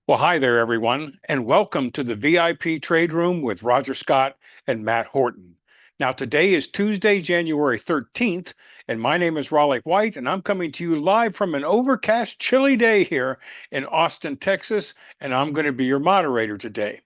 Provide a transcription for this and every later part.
Well, hi there, everyone, and welcome to the VIP Trade Room with Roger Scott and Matt Horton. Now, today is Tuesday, January 13th, and my name is Raleigh White, and I'm coming to you live from an overcast, chilly day here in Austin, Texas, and I'm going to be your moderator today.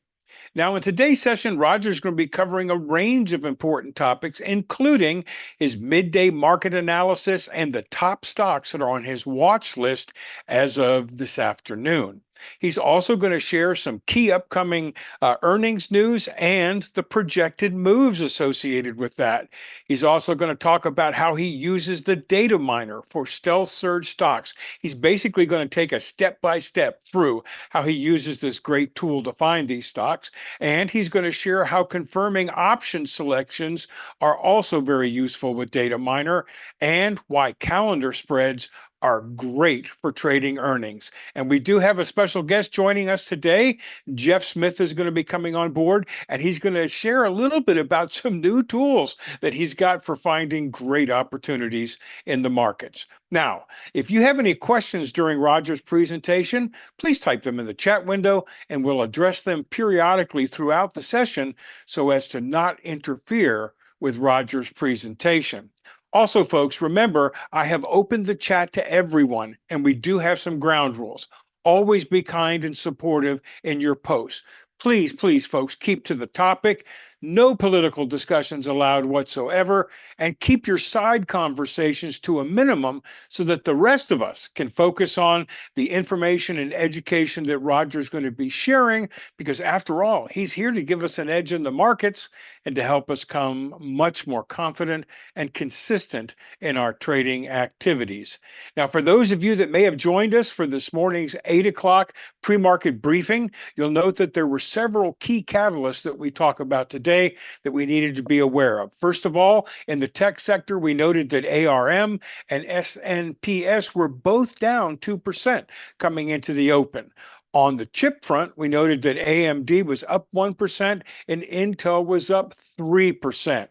Now, in today's session, Roger's going to be covering a range of important topics, including his midday market analysis and the top stocks that are on his watch list as of this afternoon. He's also going to share some key upcoming earnings news and the projected moves associated with that. He's also going to talk about how he uses the data miner for stealth surge stocks. He's basically going to take a step by step through how he uses this great tool to find these stocks. And he's going to share how confirming option selections are also very useful with data miner and why calendar spreads are great for trading earnings. And we do have a special guest joining us today. Jeff Smith is going to be coming on board, and he's going to share a little bit about some new tools that he's got for finding great opportunities in the markets. Now, if you have any questions during Roger's presentation, please type them in the chat window and we'll address them periodically throughout the session so as to not interfere with Roger's presentation. Also, folks, remember, I have opened the chat to everyone, and we do have some ground rules. Always be kind and supportive in your posts. Please, please, folks, keep to the topic. No political discussions allowed whatsoever, and keep your side conversations to a minimum so that the rest of us can focus on the information and education that Roger's going to be sharing, because after all, he's here to give us an edge in the markets and to help us come much more confident and consistent in our trading activities. Now, for those of you that may have joined us for this morning's 8 o'clock pre-market briefing, you'll note that there were several key catalysts that we talk about today that we needed to be aware of. First of all, in the tech sector, we noted that ARM and SNPS were both down 2% coming into the open. On the chip front, we noted that AMD was up 1% and Intel was up 3%.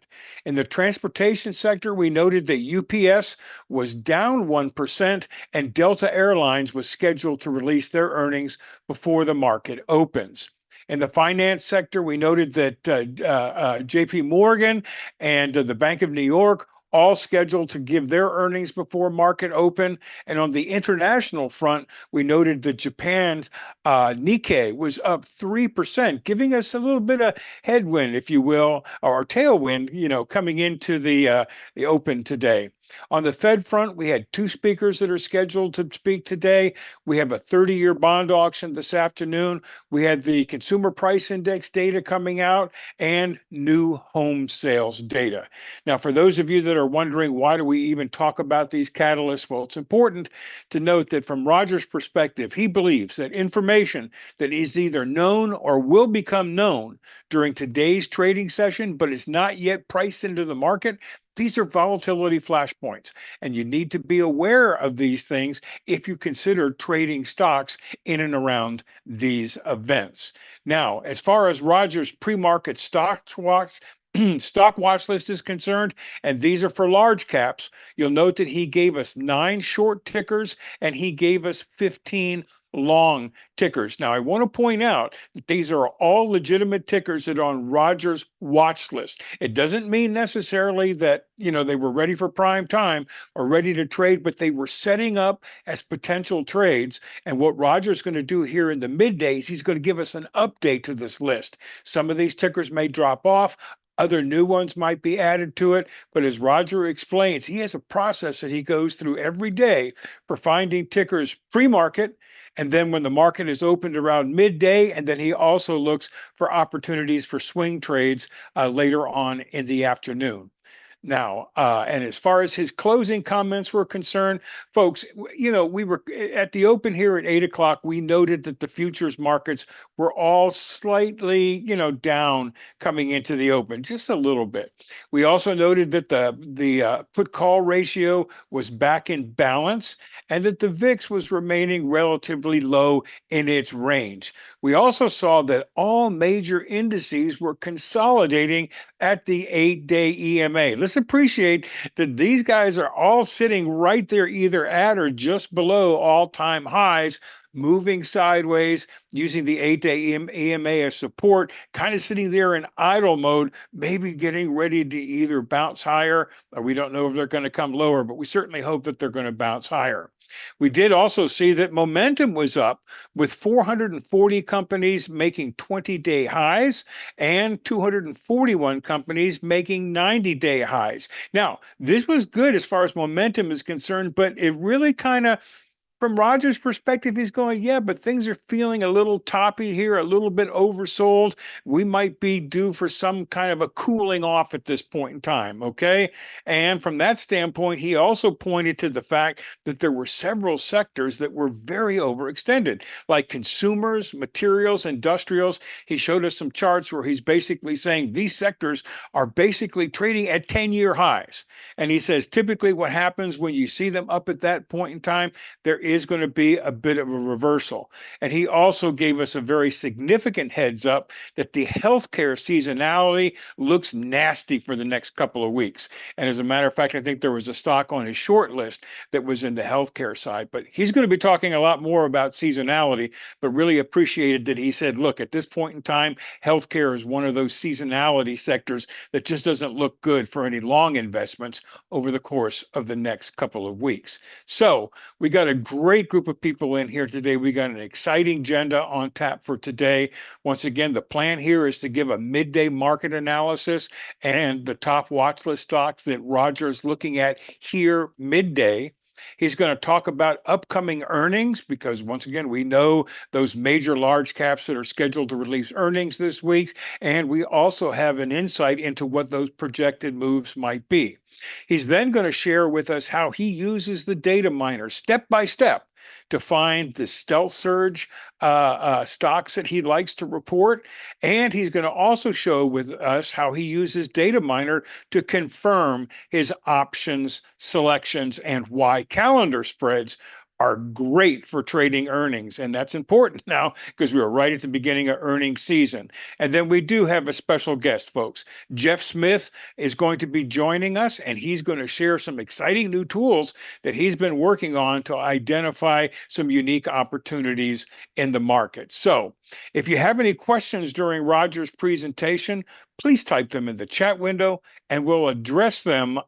In the transportation sector, we noted that UPS was down 1% and Delta Airlines was scheduled to release their earnings before the market opens. In the finance sector, we noted that JP Morgan and the Bank of New York all scheduled to give their earnings before market open. And on the international front, we noted that Japan's Nikkei was up 3%, giving us a little bit of headwind, if you will, or tailwind, coming into the open today. On the Fed front, we had two speakers that are scheduled to speak today. We have a 30-year bond auction this afternoon. We had the consumer price index data coming out and new home sales data. Now, for those of you that are wondering why do we even talk about these catalysts, well, it's important to note that from Roger's perspective, he believes that information that is either known or will become known during today's trading session, but is not yet priced into the market, these are volatility flashpoints, and you need to be aware of these things if you consider trading stocks in and around these events. Now, as far as Roger's pre-market stock watch list is concerned, and these are for large caps, you'll note that he gave us 9 short tickers and he gave us 15 long tickers. Now, I want to point out that these are all legitimate tickers that are on Roger's watch list. It doesn't mean necessarily that, they were ready for prime time or ready to trade, but they were setting up as potential trades. And what Roger's going to do here in the middays, he's going to give us an update to this list. Some of these tickers may drop off. Other new ones might be added to it, but as Roger explains, he has a process that he goes through every day for finding tickers pre-market, and then when the market is opened around midday, and then he also looks for opportunities for swing trades later on in the afternoon. Now, and as far as his closing comments were concerned, folks, we were at the open here at 8 o'clock. We noted that the futures markets were all slightly, down coming into the open, just a little bit. We also noted that the put call ratio was back in balance and that the VIX was remaining relatively low in its range. We also saw that all major indices were consolidating at the 8-day EMA. Let's appreciate that these guys are all sitting right there, either at or just below all-time highs. moving sideways, using the 8-day EMA as support, kind of sitting there in idle mode, maybe getting ready to either bounce higher, or we don't know if they're going to come lower, but we certainly hope that they're going to bounce higher. We did also see that momentum was up with 440 companies making 20-day highs and 241 companies making 90-day highs. Now, this was good as far as momentum is concerned, but it really kind of, from Roger's perspective, he's going, yeah, but things are feeling a little toppy here, a little bit oversold. We might be due for some kind of a cooling off at this point in time. Okay. And from that standpoint, he also pointed to the fact that there were several sectors that were very overextended, like consumers, materials, industrials. He showed us some charts where he's basically saying these sectors are basically trading at 10-year highs. And he says typically what happens when you see them up at that point in time, there is going to be a bit of a reversal. And he also gave us a very significant heads up that the healthcare seasonality looks nasty for the next couple of weeks. And as a matter of fact, I think there was a stock on his short list that was in the healthcare side. But he's going to be talking a lot more about seasonality, but really appreciated that he said, look, at this point in time, healthcare is one of those seasonality sectors that just doesn't look good for any long investments over the course of the next couple of weeks. So we got a great group of people in here today. We got an exciting agenda on tap for today. Once again, the plan here is to give a midday market analysis and the top watch list stocks that Roger's looking at here midday. He's going to talk about upcoming earnings because, once again, we know those major large caps that are scheduled to release earnings this week. And we also have an insight into what those projected moves might be. He's then going to share with us how he uses the data miner step by step to find the stealth surge stocks that he likes to report. And he's going to also show with us how he uses data miner to confirm his options selections and why calendar spreads are great for trading earnings. And that's important now because we are right at the beginning of earnings season. And then we do have a special guest, folks. Jeff Smith is going to be joining us, and he's going to share some exciting new tools that he's been working on to identify some unique opportunities in the market. So if you have any questions during Roger's presentation, please type them in the chat window and we'll address them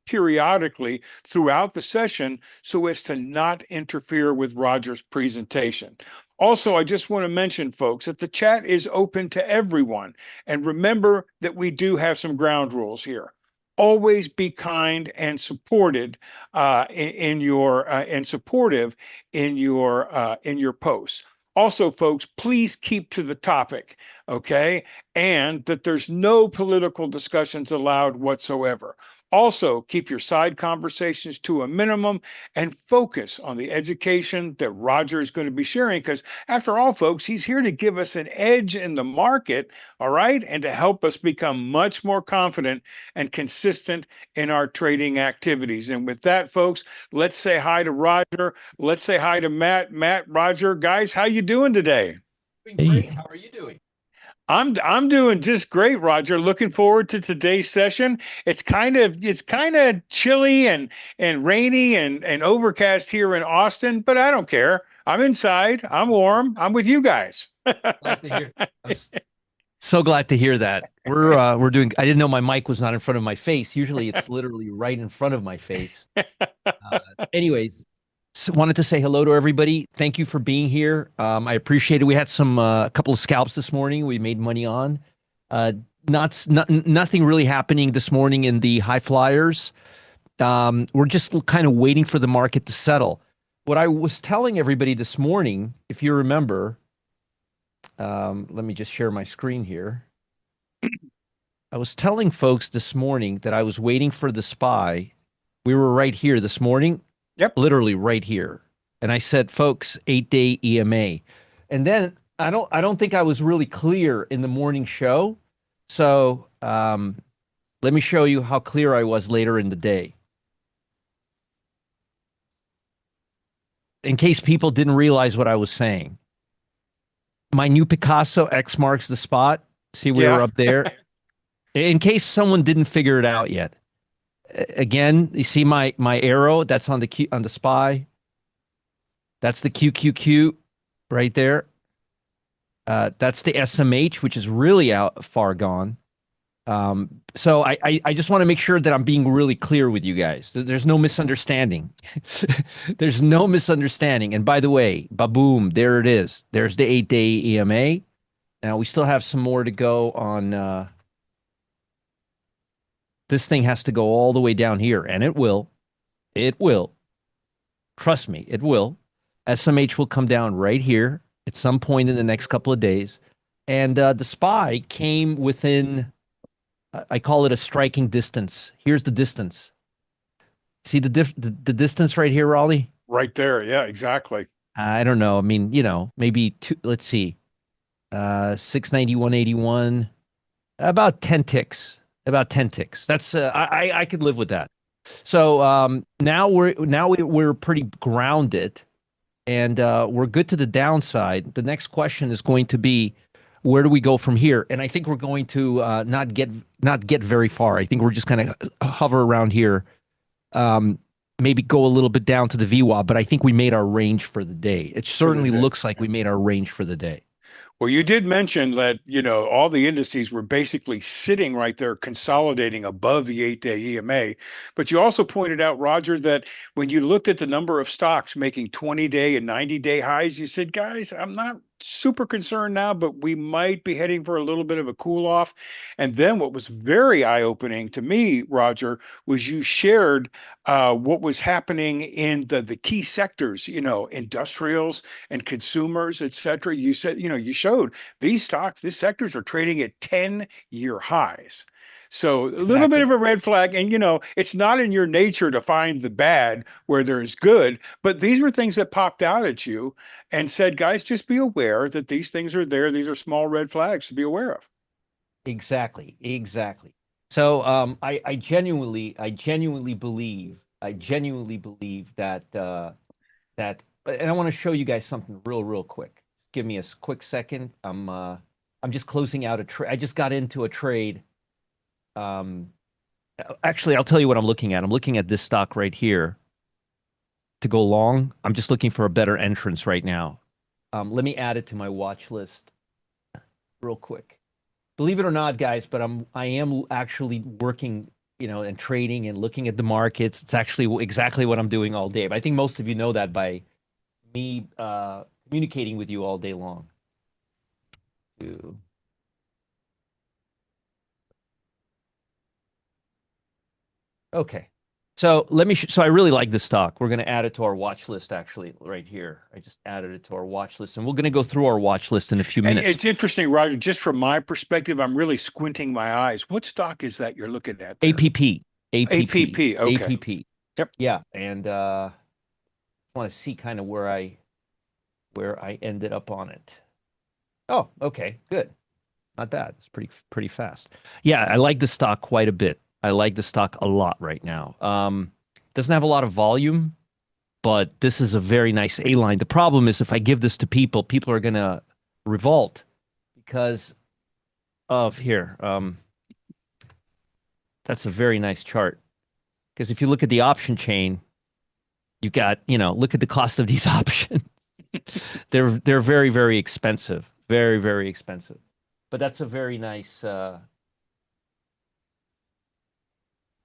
periodically throughout the session so as to not interfere with Roger's presentation. Also, I just want to mention, folks, that the chat is open to everyone. And remember that we do have some ground rules here. Always be kind and supported and supportive in your posts. Also, folks, please keep to the topic, okay? And that there's no political discussions allowed whatsoever. Also, keep your side conversations to a minimum and focus on the education that Roger is going to be sharing. Because after all, folks, he's here to give us an edge in the market, all right, and to help us become much more confident and consistent in our trading activities. And with that, folks, let's say hi to Roger. Let's say hi to Matt. Matt, Roger, guys, how you doing today? Doing great. How are you doing? I'm doing just great, Roger. Looking forward to today's session. It's kind of chilly and rainy and overcast here in Austin, but I don't care. I'm inside. I'm warm. I'm with you guys. Glad to hear. I'm so glad to hear that. We're doing. I didn't know my mic was not in front of my face. Usually, it's literally right in front of my face. Anyways, wanted to say hello to everybody. Thank you for being here. I appreciate it. We had a couple of scalps this morning. We made money on. Nothing really happening this morning in the high flyers. We're just kind of waiting for the market to settle. What I was telling everybody this morning, if you remember, let me just share my screen here. I was telling folks this morning that I was waiting for the SPY. We were right here this morning. Yep. Literally right here. And I said, folks, 8-day EMA. And then I don't think I was really clear in the morning show. So let me show you how clear I was later in the day. In case people didn't realize what I was saying. My new Picasso X marks the spot. See, we were up there. In case someone didn't figure it out yet. Again, you see my arrow that's on the SPY. That's the QQQ. right there. That's the SMH, which is really out far gone. So I just want to make sure that I'm being really clear with you guys. There's no misunderstanding. There's no misunderstanding. And by the way, baboom, there it is. There's the 8-day EMA. Now we still have some more to go on. This thing has to go all the way down here, and it will. It will. Trust me, it will. SMH will come down right here at some point in the next couple of days. And the SPY came within, I call it a striking distance. Here's the distance. See the distance right here, Raleigh? Right there. Yeah, exactly. I don't know. I mean, maybe two, let's see. 690, 181, about 10 ticks. About 10 ticks. That's I could live with that. So now we're pretty grounded, and we're good to the downside. The next question is going to be, where do we go from here? And I think we're going to not get very far. I think we're just going to hover around here. Maybe go a little bit down to the VWAP, but I think we made our range for the day. It For the certainly day. looks like we made our range for the day. Well, you did mention that, all the indices were basically sitting right there, consolidating above the 8-day EMA. But you also pointed out, Roger, that when you looked at the number of stocks making 20-day and 90-day highs, you said, guys, I'm not super concerned now, but we might be heading for a little bit of a cool off. And then what was very eye-opening to me, Roger, was you shared what was happening in the key sectors, industrials and consumers, et cetera. You said, you showed these stocks, these sectors are trading at 10-year highs. So a little bit of Exactly. a red flag. And, it's not in your nature to find the bad where there's good, but these were things that popped out at you and said, guys, just be aware that these things are there. These are small red flags to be aware of. Exactly. Exactly. So I genuinely believe and I want to show you guys something real quick. Give me a quick second. I'm just closing out a trade. I just got into a trade. Um, Actually, I'll tell you what I'm looking at. I'm looking at this stock right here to go long. I'm just looking for a better entrance right now. Let me add it to my watch list real quick. Believe it or not, guys, but I am actually working, and trading and looking at the markets. It's actually exactly what I'm doing all day. But I think most of you know that by me communicating with you all day long. Okay. So so I really like this stock. We're going to add it to our watch list actually right here. I just added it to our watch list, and we're going to go through our watch list in a few minutes. It's interesting, Roger. Just from my perspective, I'm really squinting my eyes. What stock is that you're looking at there? APP, APP, APP. Okay. APP. Yep. Yeah, and want to see kind of where I ended up on it. Oh, okay, good. Not bad. It's pretty fast. Yeah, I like the stock quite a bit. I like the stock a lot right now. Doesn't have a lot of volume, but this is a very nice A line. The problem is if I give this to people, people are gonna revolt because of here. That's a very nice chart. Because if you look at the option chain, you got, look at the cost of these options. They're very, very expensive. Very, very expensive. But that's a very nice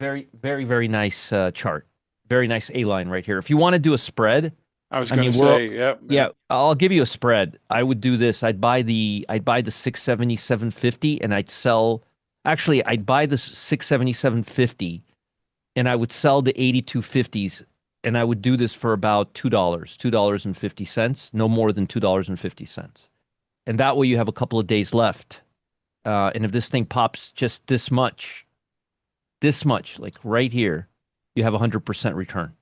very, very, very nice chart. Very nice A line right here. If you want to do a spread, I was I going mean, to say, yep, yeah, yep. I'll give you a spread. I would do this. I'd buy the 670, 750, and I'd buy the 670, 750, and I would sell the 8250s, and I would do this for about $2.50, no more than $2.50. And that way you have a couple of days left. And if this thing pops just this much, like right here, you have 100% return.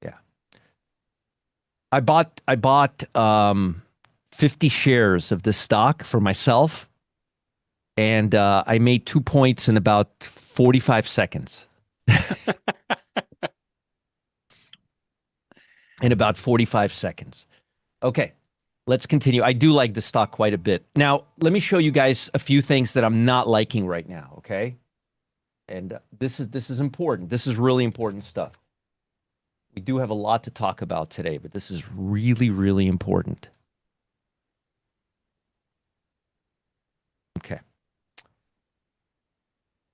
Yeah. I bought 50 shares of this stock for myself, and I made 2 points in about 45 seconds. In about 45 seconds. Okay, let's continue. I do like this stock quite a bit. Now, let me show you guys a few things that I'm not liking right now, okay? And this is important. This is really important stuff. We do have a lot to talk about today, but this is really, really important. Okay.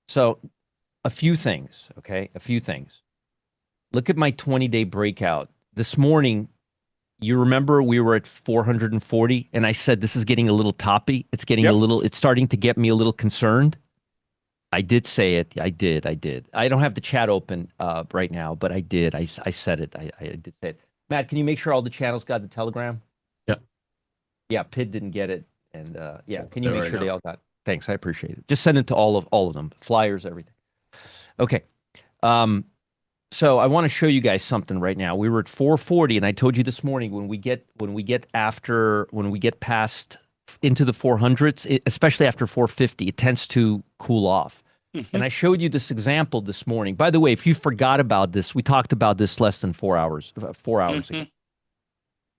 So, a few things, okay? A few things. Look at my 20-day breakout. This morning, you remember we were at 440 and I said this is getting a little toppy. Yep. It's starting to get me a little concerned. I did say it. I did. I don't have the chat open right now, but I did. I said it. I did say it. Matt, can you make sure all the channels got the telegram? Yeah. Yeah, Pid didn't get it. And yeah, can you Do it make right sure they now. all got it? Thanks. I appreciate it. Just send it to all of them. Flyers, everything. Okay. Um, so I want to show you guys something right now. We were at 440, and I told you this morning when we get past into the 400s, especially after 450, it tends to cool off. Hmm. And I showed you this example this morning. By the way, if you forgot about this, we talked about this less than 4 hours ago.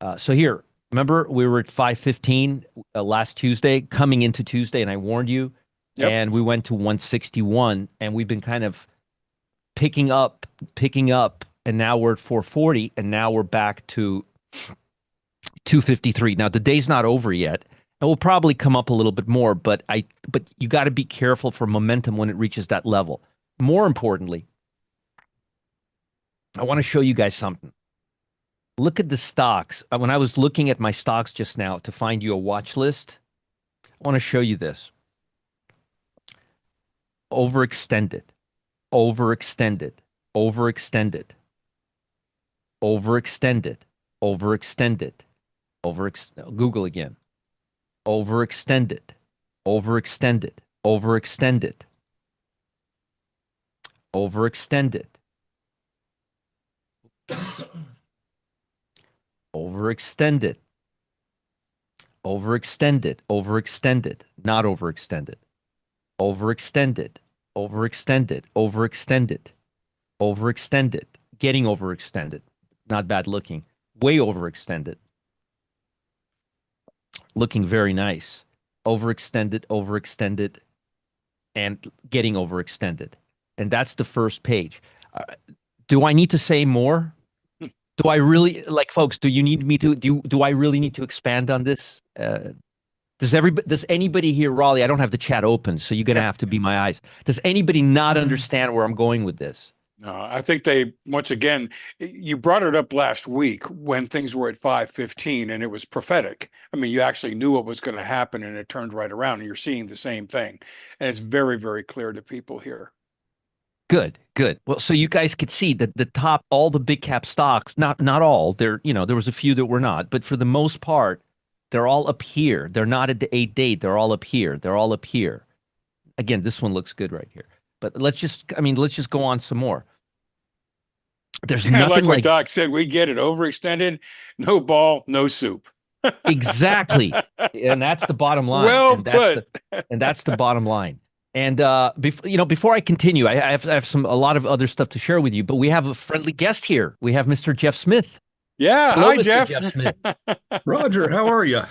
Hmm. So here, remember we were at 515 last Tuesday, coming into Tuesday, and I warned you, Yep. and we went to 161, and we've been kind of picking up, and now we're at 440, and now we're back to 253. Now the day's not over yet, and we'll probably come up a little bit more, but you got to be careful for momentum when it reaches that level. More importantly, I want to show you guys something. Look at the stocks. When I was looking at my stocks just now to find you a watch list, I want to show you this. Overextended, overextended, overextended, overextended, overextended, Google again. Overextended, overextended, overextended, overextended, overextended, overextended, overextended, not overextended, overextended, overextended, overextended, overextended, getting overextended, not bad looking, way overextended, looking very nice, overextended, overextended, and getting overextended. And that's the first page. Uh, do I need to say more? Do I really like folks? Do you need me to do I really need to expand on this? Does anybody here, Raleigh? I don't have the chat open, so you're gonna Yeah. have to be my eyes. Does anybody not understand where I'm going with this? No, I think they, once again, you brought it up last week when things were at 515 and it was prophetic. I mean, you actually knew what was going to happen and it turned right around and you're seeing the same thing. And it's very, very clear to people here. Good, good. Well, so you guys could see that the top, all the big cap stocks, not all. There was a few that were not, but for the most part, they're all up here. They're not at the 8 day. They're all up here. They're all up here. Again, this one looks good right here. But let's just go on some more. There's Yeah, nothing like what like Doc said, we get it overextended, no ball, no soup. exactly, and that's the bottom line, Well put. and that's the bottom line. And before I continue, I have a lot of other stuff to share with you, but we have a friendly guest here. We have Mr. Jeff Smith. Yeah. Hello, Hi, Mr. Jeff. Jeff Smith. Roger, how are you?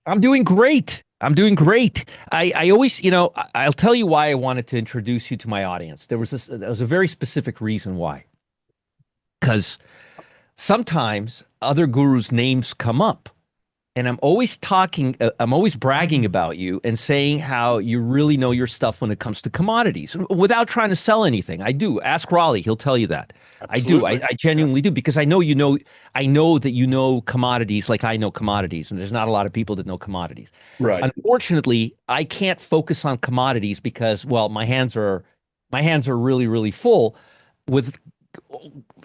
I'm doing great. I'm doing great. I always, I'll tell you why I wanted to introduce you to my audience. There was a very specific reason why. Because sometimes other gurus' names come up, and I'm always bragging about you and saying how you really know your stuff when it comes to commodities without trying to sell anything. I do. Ask Raleigh, he'll tell you that. I do. Absolutely. I genuinely do because I know that you know commodities like I know commodities, and there's not a lot of people that know commodities. Right. Unfortunately, I can't focus on commodities because, well, my hands are really, really full with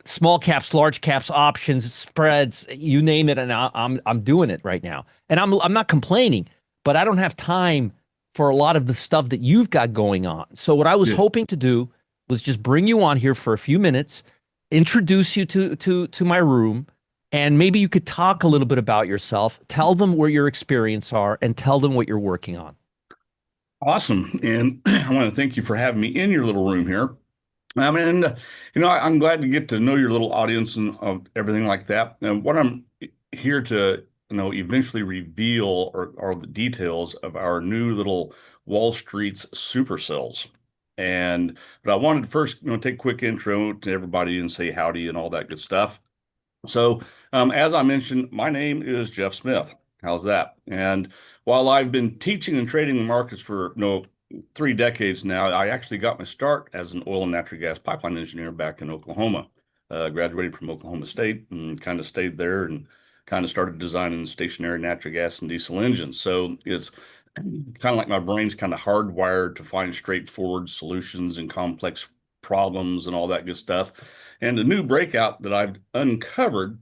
small caps, large caps, options, spreads, you name it, and I'm doing it right now. And I'm not complaining, but I don't have time for a lot of the stuff that you've got going on. So what I was Yeah. hoping to do was just bring you on here for a few minutes, introduce you to my room, and maybe you could talk a little bit about yourself, tell them where your experience are, and tell them what you're working on. Awesome. And I want to thank you for having me in your little room here. I'm glad to get to know your little audience and everything like that. And what I'm here to, eventually reveal are the details of our new little Wall Street's supercells. But I wanted to first, take a quick intro to everybody and say howdy and all that good stuff. So, as I mentioned, my name is Jeff Smith. How's that? And while I've been teaching and trading the markets for 3 decades now, I actually got my start as an oil and natural gas pipeline engineer back in Oklahoma. Graduated from Oklahoma State and kind of stayed there and kind of started designing stationary natural gas and diesel engines. So it's kind of like my brain's kind of hardwired to find straightforward solutions and complex problems and all that good stuff. And the new breakout that I've uncovered,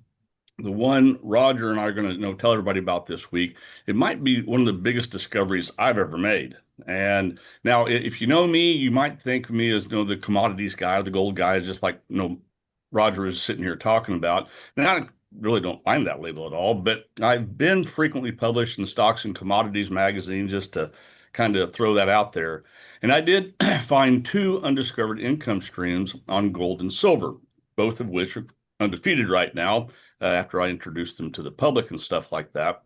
the one Roger and I are going to tell everybody about this week, it might be one of the biggest discoveries I've ever made. And now, if you know me, you might think of me as the commodities guy or the gold guy, just like Roger is sitting here talking about. And I really don't mind that label at all, but I've been frequently published in Stocks and Commodities magazine just to kind of throw that out there. And I did find two undiscovered income streams on gold and silver, both of which are undefeated right now after I introduced them to the public and stuff like that.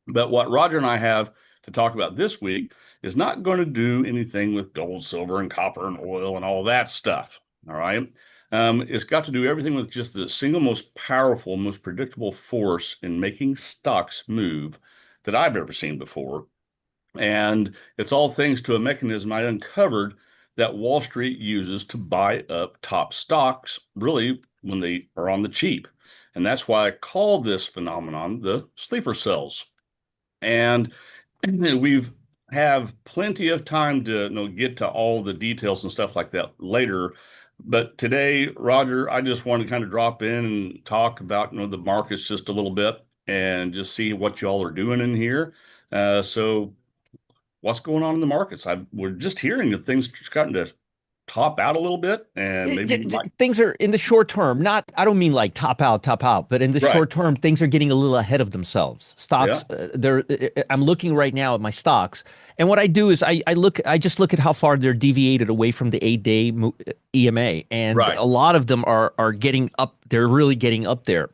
But what Roger and I have to talk about this week is not going to do anything with gold, silver, and copper and oil and all that stuff. All right. It's got to do everything with just the single most powerful, most predictable force in making stocks move that I've ever seen before. And it's all thanks to a mechanism I uncovered that Wall Street uses to buy up top stocks, really, when they are on the cheap. And that's why I call this phenomenon the sleeper cells. And we've have plenty of time to get to all the details and stuff like that later. But today, Roger, I just want to kind of drop in and talk about the markets just a little bit and just see what y'all are doing in here. So what's going on in the markets? We're just hearing that things just gotten to top out a little bit, and maybe Things are in the short term, not, I don't mean like top out, but in the Right. short term, things are getting a little ahead of themselves. Stocks, Yeah. I'm looking right now at my stocks. And what I do is I just look at how far they're deviated away from the 8-day EMA. And Right. a lot of them are getting up. They're really getting up there.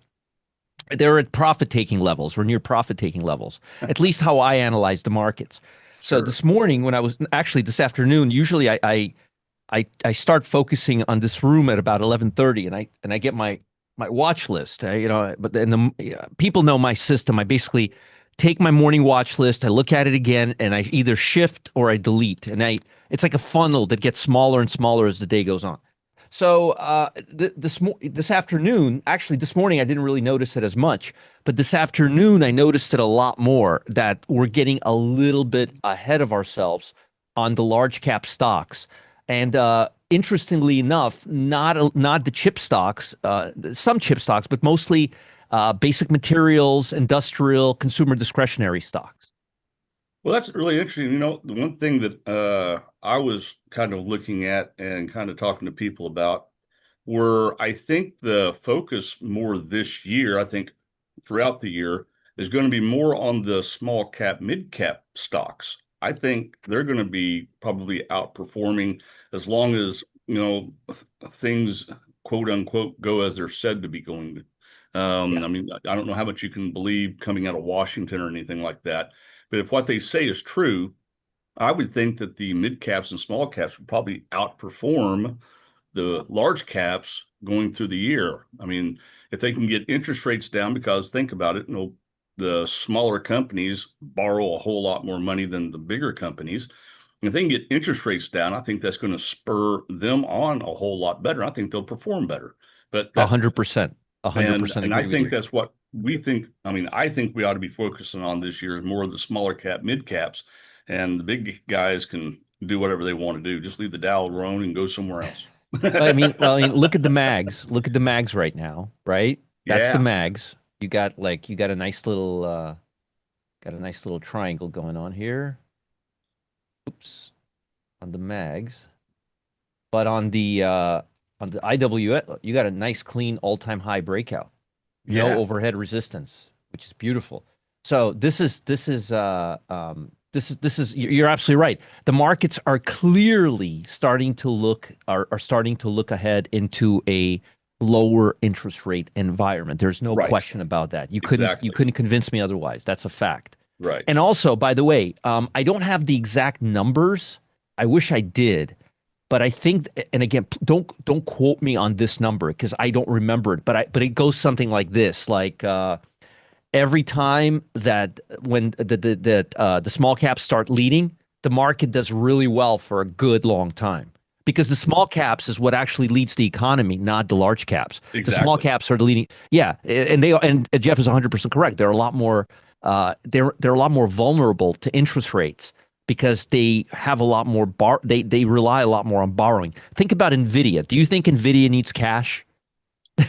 They're at profit-taking levels. We're near profit-taking levels, at least how I analyze the markets. So Sure. this morning, when I was actually this afternoon, usually I start focusing on this room at about 11:30, and I get my watch list. But then people know my system. I basically take my morning watch list, I look at it again, and I either shift or I delete. And it's like a funnel that gets smaller and smaller as the day goes on. So this afternoon, actually this morning, I didn't really notice it as much, but this afternoon I noticed it a lot more, that we're getting a little bit ahead of ourselves on the large cap stocks. And interestingly enough, not the chip stocks, some chip stocks, but mostly basic materials, industrial, consumer discretionary stocks. Well, that's really interesting. The one thing that I was kind of looking at and kind of talking to people about were, I think the focus more this year, I think throughout the year, is going to be more on the small cap, mid cap stocks. I think they're going to be probably outperforming as long as, things quote unquote go as they're said to be going. Yeah. I mean, I don't know how much you can believe coming out of Washington or anything like that. But if what they say is true, I would think that the mid caps and small caps would probably outperform the large caps going through the year. I mean, if they can get interest rates down, because think about it, the smaller companies borrow a whole lot more money than the bigger companies. And if they can get interest rates down, I think that's going to spur them on a whole lot better. I think they'll perform better. But that 100%, and 100% I agree with think you. that's what we think. I mean, I think we ought to be focusing on this year is more of the smaller cap, mid caps, and the big guys can do whatever they want to do. Just leave the Dow alone and go somewhere else. Look at the mags. Look at the mags right now, right? That's the Yeah. mags. You got a nice little triangle going on here. Oops, on the mags. But on the IWS, you got a nice clean all-time high breakout. No Yeah. overhead resistance, which is beautiful. So you're absolutely right. The markets are clearly starting to look ahead into a lower interest rate environment. There's no Right. question about that. You Exactly. couldn't convince me otherwise. That's a fact. Right. And also, by the way, I don't have the exact numbers. I wish I did, But I think, and again, don't quote me on this number because I don't remember it. But it goes something like this: like every time that when the small caps start leading, the market does really well for a good long time. Because the small caps is what actually leads the economy, not the large caps. The small Exactly. caps are the leading. Yeah, and Jeff is 100% correct. They're a lot more they're a lot more vulnerable to interest rates because they have a lot more they rely a lot more on borrowing. Think about Nvidia. Do you think Nvidia needs cash? I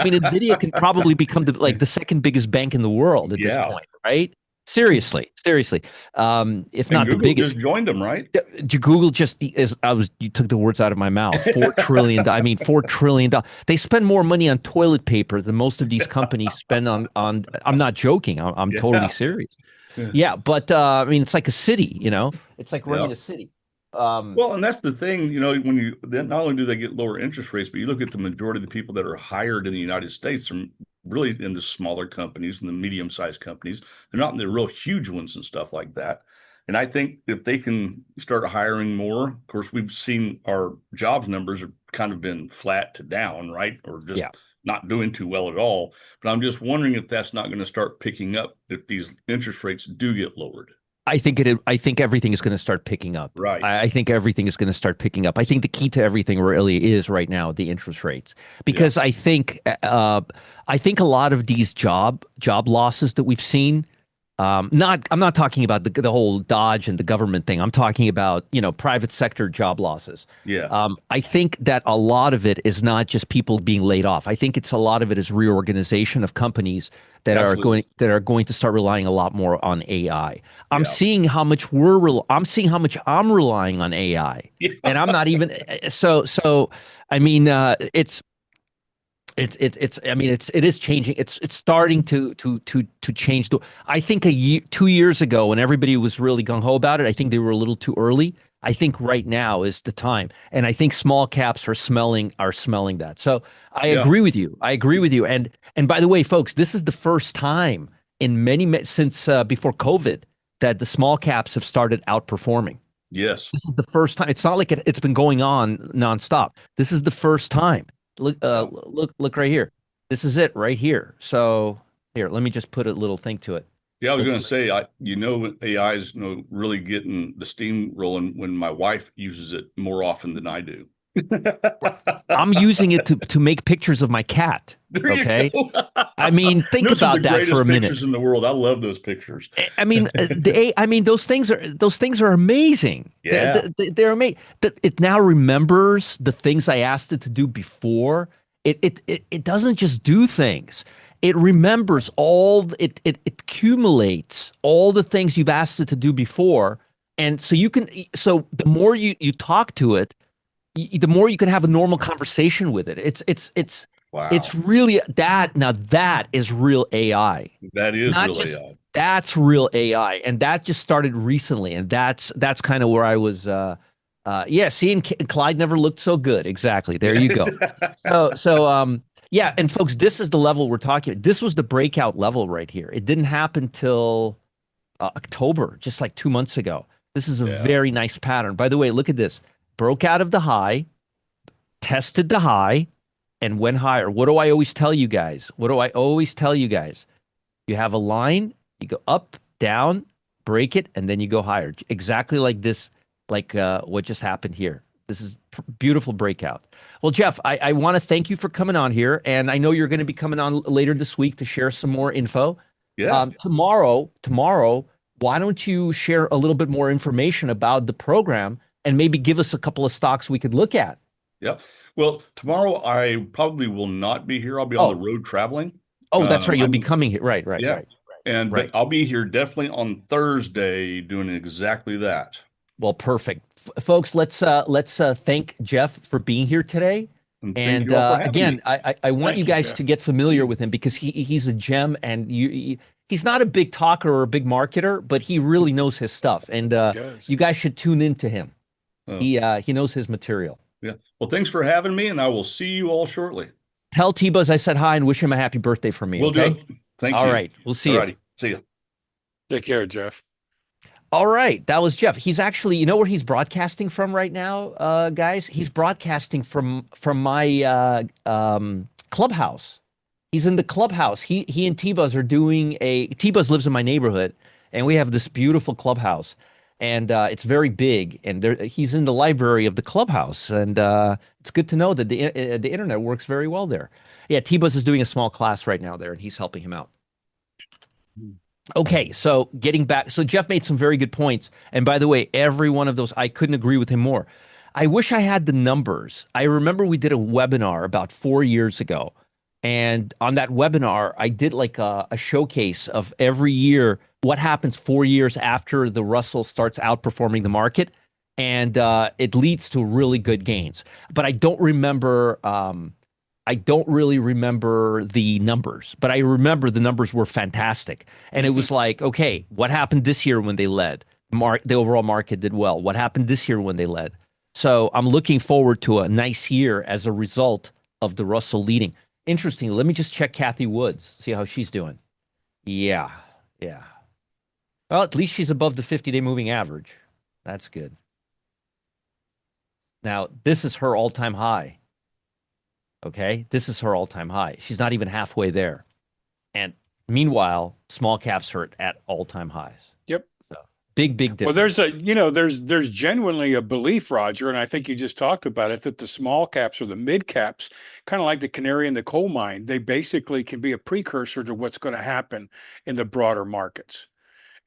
mean, Nvidia can probably become the second biggest bank in the world at this Yeah. point, right? Seriously, seriously. If And not the Google biggest. just joined them, right? Google just is. You took the words out of my mouth. $4 trillion. I mean, $4 trillion. They spend more money on toilet paper than most of these companies spend on. I'm not joking. I'm totally Yeah. serious. Yeah. Yeah, but I mean, it's like a city. It's like running Yeah. a city. Um, Well, and that's the thing, when you then not only do they get lower interest rates, but you look at the majority of the people that are hired in the United States are really in the smaller companies and the medium-sized companies. They're not in the real huge ones and stuff like that. And I think if they can start hiring more, of course, we've seen our jobs numbers have kind of been flat to down, right? Or just yeah. not doing too well at all. But I'm just wondering if that's not going to start picking up if these interest rates do get lowered. I think everything is going to start picking up. Right. I think everything is going to start picking up. I think the key to everything really is right now the interest rates, Yeah. because I think a lot of these job losses that we've seen. I'm not talking about the whole Dodge and the government thing. I'm talking about private sector job losses. Yeah. I think that a lot of it is not just people being laid off. I think a lot of it is reorganization of companies Absolutely. that are going to start relying a lot more on AI. Yeah. I'm seeing how much I'm relying on AI, Yeah. and I'm not even so. I mean, it is changing. It's starting to change. I think 2 years ago, when everybody was really gung ho about it, I think they were a little too early. I think right now is the time, and I think small caps are smelling that. So I Yeah. agree with you. I agree with you. And by the way, folks, this is the first time in since before COVID that the small caps have started outperforming. Yes. This is the first time. It's not like it's been going on nonstop. This is the first time. Look, Yeah. look right here. This is it right here. So here, let me just put a little thing to it. Yeah, I was Looks going to like say, AI is, really getting the steam rolling when my wife uses it more often than I do. I'm using it to make pictures of my cat. There you Okay. go. I mean, think Those are the about that for a greatest pictures minute. in the world. I love those pictures. I mean, those things are amazing. Yeah. They're amazing. It now remembers the things I asked it to do before. It doesn't just do things. It remembers it accumulates all the things you've asked it to do before, and so the more you talk to it, the more you can have a normal conversation with it. It's Wow. really that now that is real AI. That is Not real just AI. That's real AI, and that just started recently, and that's kind of where I was. Yeah, seeing Clyde never looked so good. Exactly. There you go. Yeah, and folks, this is the level we're talking. This was the breakout level right here. It didn't happen till October, just like 2 months ago. This is a Yeah. very nice pattern. By the way, look at this. Broke out of the high, tested the high, and went higher. What do I always tell you guys? What do I always tell you guys? You have a line, you go up, down, break it, and then you go higher. Exactly like this, like what just happened here. This is beautiful breakout. Well, Jeff, I want to thank you for coming on here, and I know you're going to be coming on later this week to share some more info. Yeah. Tomorrow, why don't you share a little bit more information about the program and maybe give us a couple of stocks we could look at? Yeah. Well, tomorrow I probably will not be here. I'll be on the Oh, road traveling. oh, that's right. You'll be I'm coming here. Right, right, Yeah. right, But right. I'll be here definitely on Thursday doing exactly that. Well, perfect. Folks, let's thank Jeff for being here today. And thank And you all for having again, me. I want you Thank you, guys to Jeff. get familiar with him because he's a gem, and he's not a big talker or a big marketer, but he really knows his stuff. And He does. you guys should tune into him. Oh, He knows his material. yeah. Well, thanks for having me, and I will see you all shortly. Tell T-Buzz I said hi and wish him a happy birthday for me. We'll do Okay. it. Thank All you. right. We'll see All you. righty. See you. Take care, Jeff. All right, that was Jeff. He's actually, you know where he's broadcasting from right now, guys? He's broadcasting from my clubhouse. He's in the clubhouse. He and T-Buzz are doing a T-Buzz lives in my neighborhood, and we have this beautiful clubhouse, and it's very big. And he's in the library of the clubhouse, and it's good to know that the internet works very well there. Yeah, T-Buzz is doing a small class right now there, and he's helping him out. Okay, so getting back, so Jeff made some very good points. And by the way, every one of those, I couldn't agree with him more. I wish I had the numbers. I remember we did a webinar about 4 years ago. And on that webinar, I did like a showcase of every year what happens 4 years after the Russell starts outperforming the market. And it leads to really good gains. But I don't really remember the numbers, but I remember the numbers were fantastic. And it was like, okay, what happened this year when they led? The overall market did well. What happened this year when they led? So I'm looking forward to a nice year as a result of the Russell leading. Interesting. Let me just check Kathy Woods, see how she's doing. Yeah, yeah. Well, at least she's above the 50-day moving average. That's good. Now, this is her all-time high. Okay, this is her all-time high. She's not even halfway there. And meanwhile, small caps are at all-time highs. Yep. So big Well, difference. there's genuinely a belief, Roger, and I think you just talked about it, that the small caps or the mid caps, kind of like the canary in the coal mine, they basically can be a precursor to what's going to happen in the broader markets.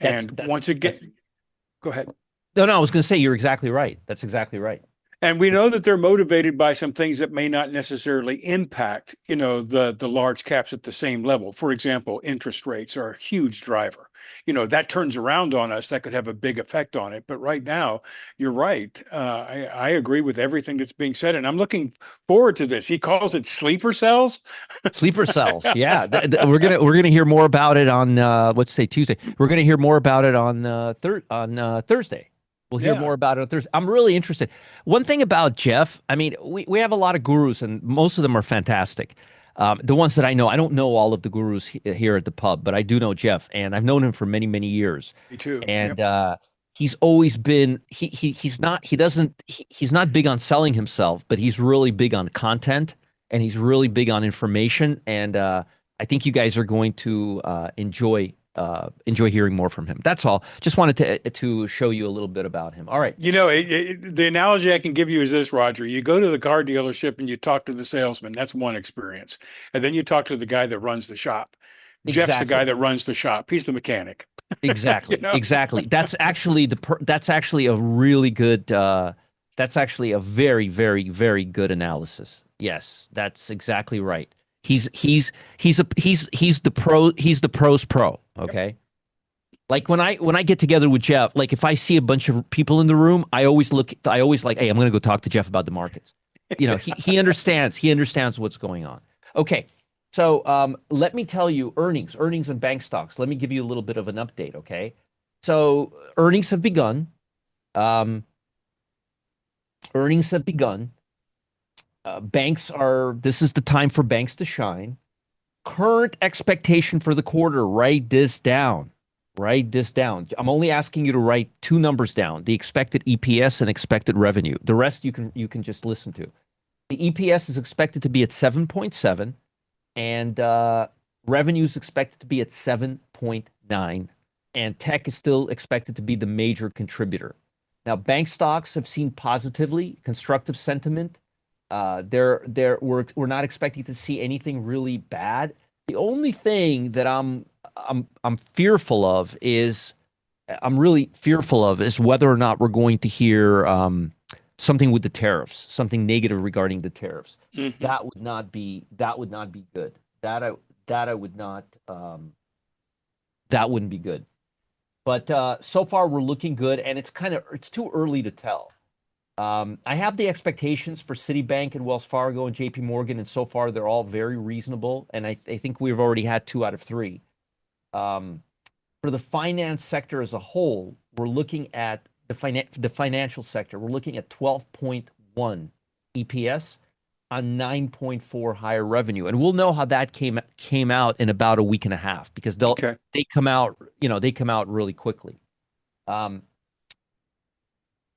That's And that's once again, that's go ahead. no, I was going to say you're exactly right. That's exactly right. And we know that they're motivated by some things that may not necessarily impact, the large caps at the same level. For example, interest rates are a huge driver. That turns around on us, that could have a big effect on it. But right now, you're right. I agree with everything that's being said, and I'm looking forward to this. He calls it sleeper cells. Sleeper cells. Yeah, we're gonna hear more about it on what's today, Tuesday. We're gonna hear more about it on Thursday. We'll hear Yeah, more about it on Thursday. I'm really interested. One thing about Jeff, I mean, we have a lot of gurus, and most of them are fantastic. The ones that I know, I don't know all of the gurus here at the pub, but I do know Jeff, and I've known him for many, many years. me too. And Yep. he's always been he's not big on selling himself, but he's really big on content, and he's really big on information. And I think you guys are going to enjoy hearing more from him. That's all. Just wanted to show you a little bit about him. All right. The analogy I can give you is this, Roger. You go to the car dealership and you talk to the salesman. That's one experience. And then you talk to the guy that runs the shop. Jeff's the guy Exactly. that runs the shop. He's the mechanic. You Exactly. know? Exactly. That's actually a really good that's actually a very, very, very good analysis. Yes, that's exactly right. He's the pro's pro, Yep. okay? Like when I get together with Jeff, like if I see a bunch of people in the room, I always like, hey, I'm gonna go talk to Jeff about the markets. He understands what's going on. Okay. So let me tell you earnings and bank stocks. Let me give you a little bit of an update, okay? So earnings have begun. Um, earnings have begun. This is the time for banks to shine. Current expectation for the quarter, write this down. Write this down. I'm only asking you to write two numbers down, the expected EPS and expected revenue. The rest you can just listen to. The EPS is expected to be at 7.7, and revenue is expected to be at 7.9, and tech is still expected to be the major contributor. Now, bank stocks have seen positively constructive sentiment. We're not expecting to see anything really bad. The only thing that I'm fearful of is I'm really fearful of is whether or not we're going to hear something with the tariffs, something negative regarding the tariffs. Mhm. That would not be good. That I would not that wouldn't be good. But so far we're looking good, and it's too early to tell. I have the expectations for Citibank and Wells Fargo and JP Morgan, and so far they're all very reasonable. And I think we've already had two out of three. Um, for the finance sector as a whole, we're looking at the financial sector. We're looking at 12.1 EPS on 9.4 higher revenue, and we'll know how that came out in about a week and a half because Okay. they come out really quickly. Um,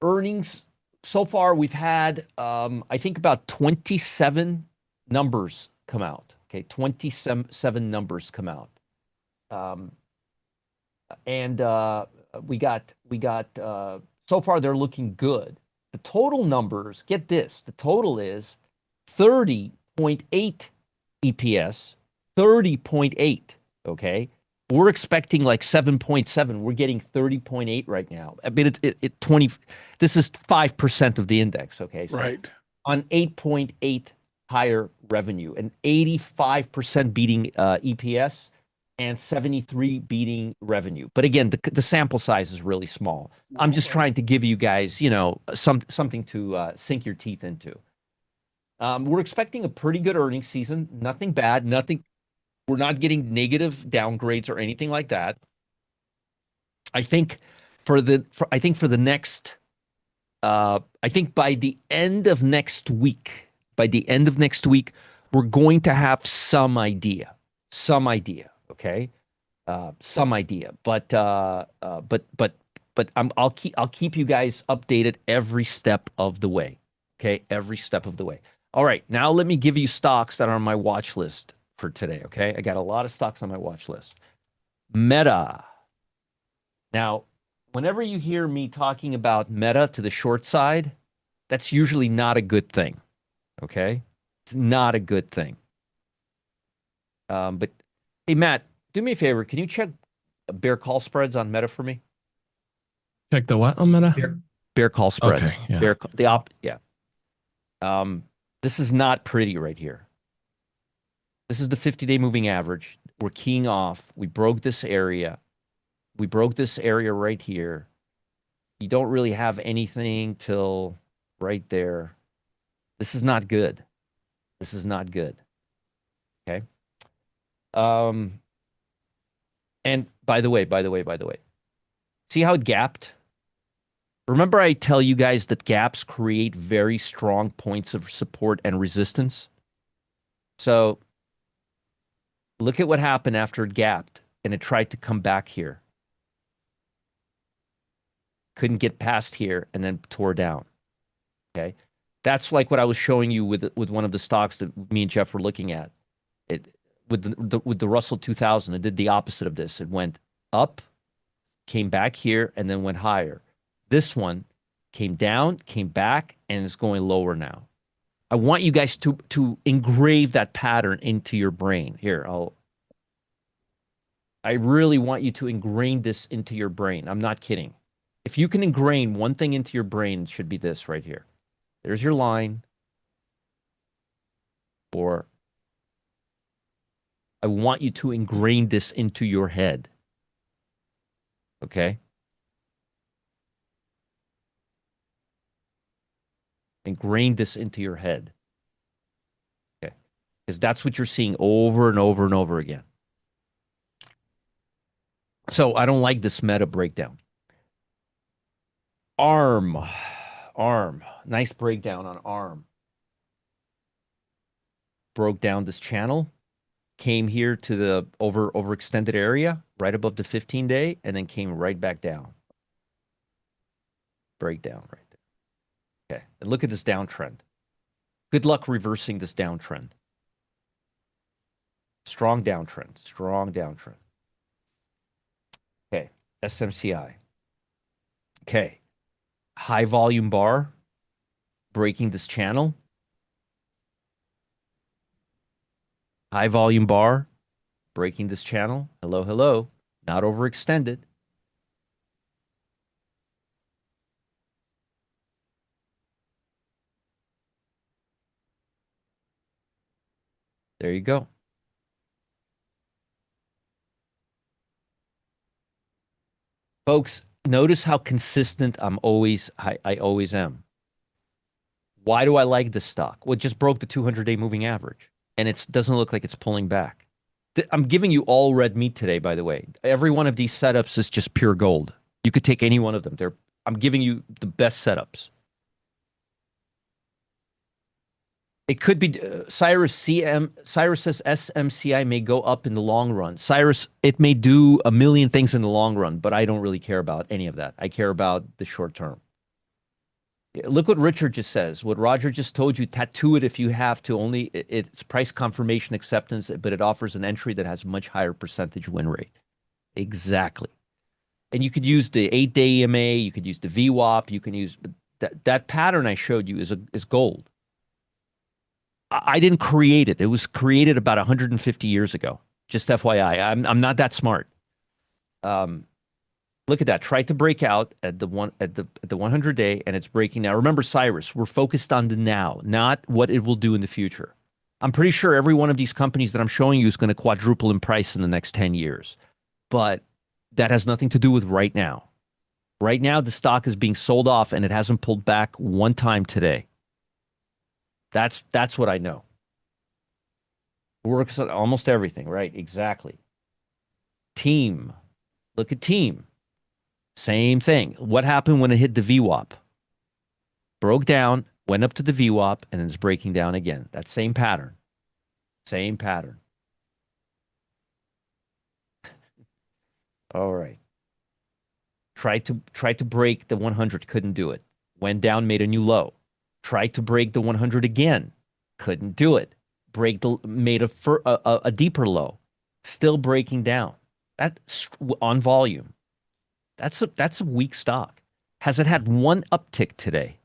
Earnings so far, we've had, I think, about 27 numbers come out. Okay, 27 numbers come out. Um, and we got so far they're looking good. The total numbers, get this, the total is 30.8 EPS, 30.8. Okay. We're expecting like 7.7. We're getting 30.8 right now. I mean, this is 5% of the index. Okay. So Right. on 8.8 higher revenue and 85% beating EPS and 73 beating revenue. But again, the sample size is really small. I'm just trying to give you guys, something to sink your teeth into. We're expecting a pretty good earnings season. Nothing bad. Nothing. We're not getting negative downgrades or anything like that. I think for the next, I think by the end of next week, we're going to have some idea. Okay. Some idea, but I'll keep you guys updated every step of the way. Okay, every step of the way. All right, now let me give you stocks that are on my watch list for today. Okay, I got a lot of stocks on my watch list. Meta. Now, whenever you hear me talking about Meta to the short side, that's usually not a good thing. Okay, it's not a good thing. But hey, Matt, do me a favor. Can you check bear call spreads on Meta for me? Check the what on Meta? Bear call spreads. Okay, yeah. Yeah. This is not pretty right here. This is the 50-day moving average. We're keying off. We broke this area. We broke this area right here. You don't really have anything till right there. This is not good. This is not good. Okay. And by the way, see how it gapped? Remember I tell you guys that gaps create very strong points of support and resistance? So look at what happened after it gapped and it tried to come back here. Couldn't get past here and then tore down. Okay. That's like what I was showing you with one of the stocks that me and Jeff were looking at. With the Russell 2000, it did the opposite of this. It went up, came back here, and then went higher. This one came down, came back, and is going lower now. I want you guys to engrave that pattern into your brain. Here, I really want you to ingrain this into your brain. I'm not kidding. If you can ingrain one thing into your brain, it should be this right here. There's your line. Or I want you to ingrain this into your head. Okay? Ingrain this into your head. Okay? Because that's what you're seeing over and over and over again. So I don't like this meta breakdown. ARM. Nice breakdown on ARM. Broke down this channel. Came here to the overextended area right above the 15-day and then came right back down. Breakdown right there. Okay. And look at this downtrend. Good luck reversing this downtrend. Strong downtrend. Okay. SMCI. Okay. High volume bar. Breaking this channel. High volume bar, breaking this channel. Hello. Not overextended. There you go. Folks, notice how consistent I always am. Why do I like this stock? Well, it just broke the 200-day moving average. And it doesn't look like it's pulling back. I'm giving you all red meat today, by the way. Every one of these setups is just pure gold. You could take any one of them. I'm giving you the best setups. It could be Cyrus says SMCI may go up in the long run. Cyrus, it may do a million things in the long run, but I don't really care about any of that. I care about the short term. Look what Richard just says. What Roger just told you, tattoo it if you have to. It's price confirmation acceptance, but it offers an entry that has much higher percentage win rate. Exactly. And you could use the 8-day EMA, you could use the VWAP, you can use that pattern I showed you is gold. I didn't create it. It was created about 150 years ago. Just FYI, I'm not that smart. Look at that. Tried to break out at the 100 day, and it's breaking now. Remember, Cyrus, we're focused on the now, not what it will do in the future. I'm pretty sure every one of these companies that I'm showing you is going to quadruple in price in the next 10 years. But that has nothing to do with right now. Right now, the stock is being sold off, and it hasn't pulled back one time today. That's what I know. Works on almost everything, right? Exactly. Team. Look at Team. Same thing. What happened when it hit the VWAP? Broke down, went up to the VWAP, and then it's breaking down again. That same pattern. Same pattern. All right. Tried to break the 100, couldn't do it. Went down, made a new low. Tried to break the 100 again, couldn't do it. Made a deeper low, still breaking down. That's on volume. That's a weak stock. Has it had one uptick today?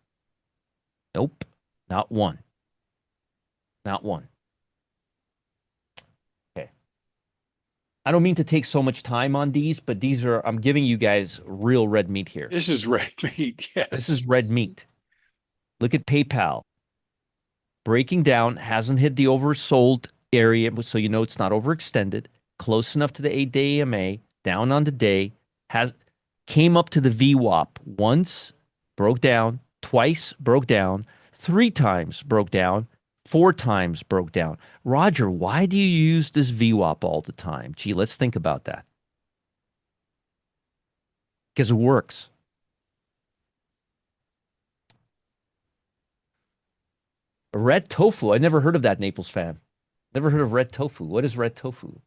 Nope, not one. Not one. Okay. I don't mean to take so much time on these, but I'm giving you guys real red meat here. This is red meat. Yes. This is red meat. Look at PayPal. Breaking down, hasn't hit the oversold area, so you know it's not overextended. Close enough to the 8-day EMA, down on the day, came up to the VWAP once, broke down, twice, broke down, 3 times, broke down, 4 times, broke down. Roger, why do you use this VWAP all the time? Gee, let's think about that. Because it works. Red tofu. I never heard of that, Naples fan. Never heard of red tofu. What is red tofu?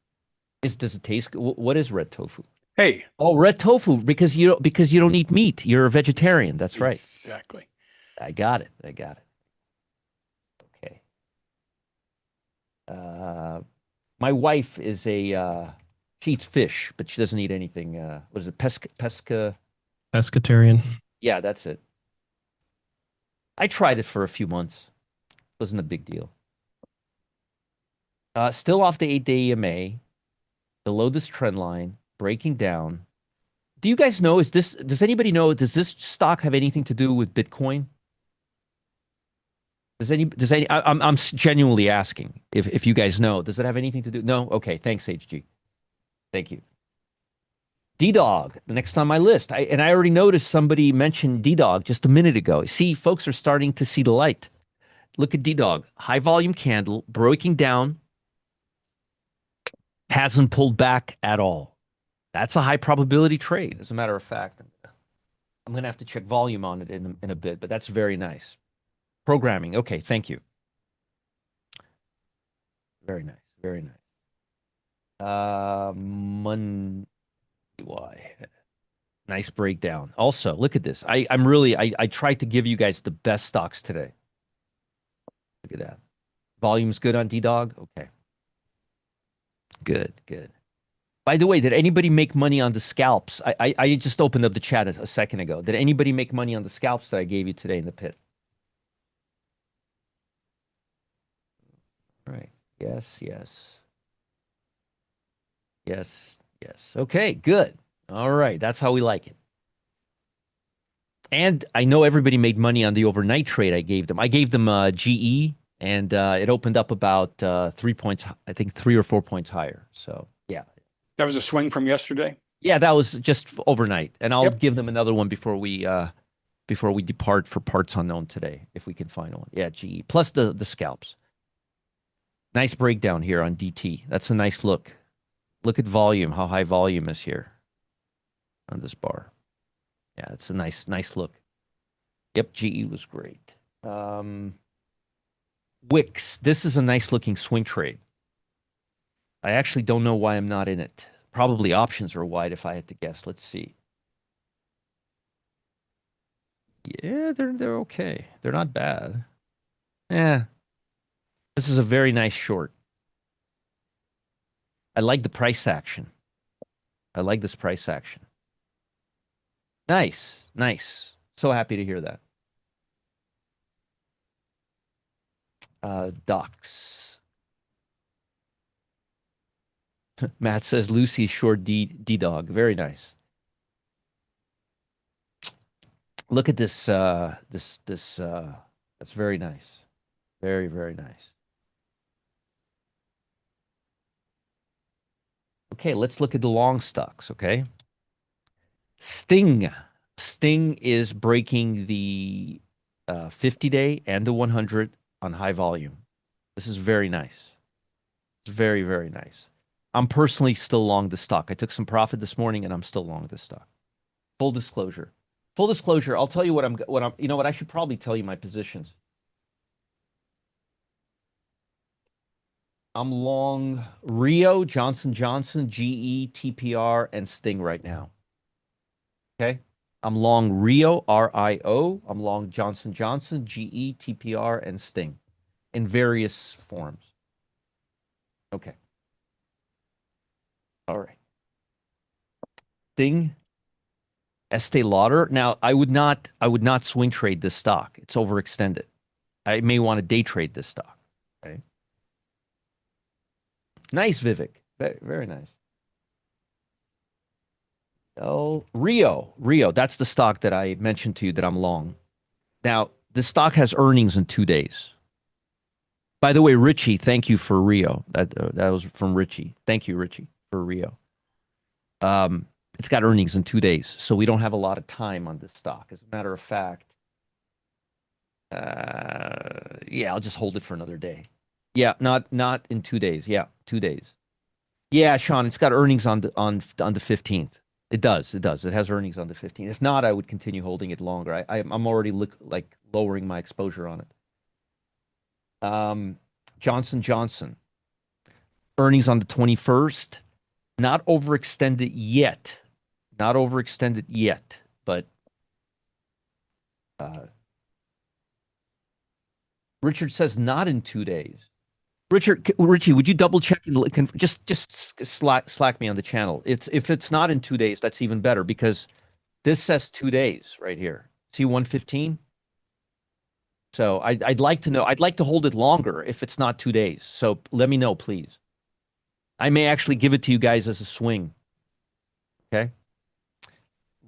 Does it taste good? What is red tofu? Hey. Oh, red tofu because you don't eat meat. You're a vegetarian. That's right. Exactly. I got it. Okay. My wife is she eats fish, but she doesn't eat anything. What is it? Pescatarian. Yeah, that's it. I tried it for a few months. Wasn't a big deal. Still off the 8-day EMA, below this trend line, breaking down. Do you guys know, does anybody know, does this stock have anything to do with Bitcoin? I'm genuinely asking if you guys know. Does it have anything to do? No? Okay, thanks, HG. Thank you. D-Dog, the next on my list. I already noticed somebody mentioned D-Dog just a minute ago. See, folks are starting to see the light. Look at D-Dog. High volume candle, breaking down, hasn't pulled back at all. That's a high probability trade, as a matter of fact. I'm going to have to check volume on it in a bit, but that's very nice. Programming. Okay, thank you. Very nice. Very nice. Why? Nice breakdown. Also, look at this. I tried to give you guys the best stocks today. Look at that. Volume's good on D-Dog? Okay. Good. By the way, did anybody make money on the scalps? I just opened up the chat a second ago. Did anybody make money on the scalps that I gave you today in the pit? Right. Yes. Okay, good. All right. That's how we like it. And I know everybody made money on the overnight trade I gave them. I gave them GE, and it opened up about 3 points, I think 3 or 4 points higher. So, yeah. That was a swing from yesterday? Yeah, that was just overnight. And I'll give them another one before we depart for parts unknown today, if we can find one. Yeah, GE. Plus the scalps. Nice breakdown here on DT. That's a nice look. Look at volume, how high volume is here on this bar. Yeah, it's a nice look. Yep, GE was great. Wix. This is a nice looking swing trade. I actually don't know why I'm not in it. Probably options are wide if I had to guess. Let's see. Yeah, they're okay. They're not bad. Yeah. This is a very nice short. I like the price action. I like this price action. Nice. Nice. So happy to hear that. Docs. Matt says Lucy's short D-Dog. Very nice. Look at this that's very nice. Very, very nice. Okay, let's look at the long stocks, okay? Sting. Sting is breaking the 50-day and the 100 on high volume. This is very nice. It's very, very nice. I'm personally still long the stock. I took some profit this morning and I'm still long this stock. Full disclosure. Full disclosure, I'll tell you what I'm you know what, I should probably tell you my positions. I'm long Rio, Johnson Johnson, GE, TPR, and Sting right now. Okay? I'm long Rio, RIO. I'm long Johnson Johnson, GE, TPR, and Sting in various forms. Okay. All right. Sting, Estee Lauder. Now, I would not swing trade this stock. It's overextended. I may want to day trade this stock. Okay. Nice, Vivek. Very, very nice. Oh, Rio. That's the stock that I mentioned to you that I'm long. Now, the stock has earnings in 2 days. By the way, Richie, thank you for Rio. That was from Richie. Thank you, Richie, for Rio. It's got earnings in 2 days, so we don't have a lot of time on this stock. As a matter of fact, yeah, I'll just hold it for another day. Yeah, not in 2 days. Yeah, 2 days. Yeah, Sean, it's got earnings on the 15th. It does. It has earnings on the 15th. If not, I would continue holding it longer. I'm already like lowering my exposure on it. Johnson Johnson. Earnings on the 21st. Not overextended yet. Not overextended yet, but Richard says not in 2 days. Richie, would you double check and just slack me on the channel? If it's not in 2 days, that's even better because this says 2 days right here. See 115? So I'd like to know. I'd like to hold it longer if it's not 2 days. So let me know, please. I may actually give it to you guys as a swing. Okay.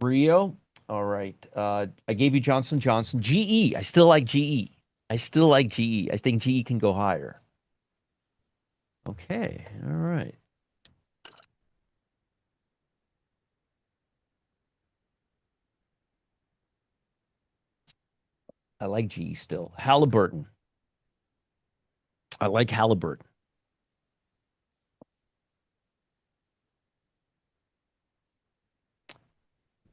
Rio. All right. I gave you Johnson Johnson. GE. I still like GE. I think GE can go higher. Okay. All right. I like GE still. Halliburton. I like Halliburton.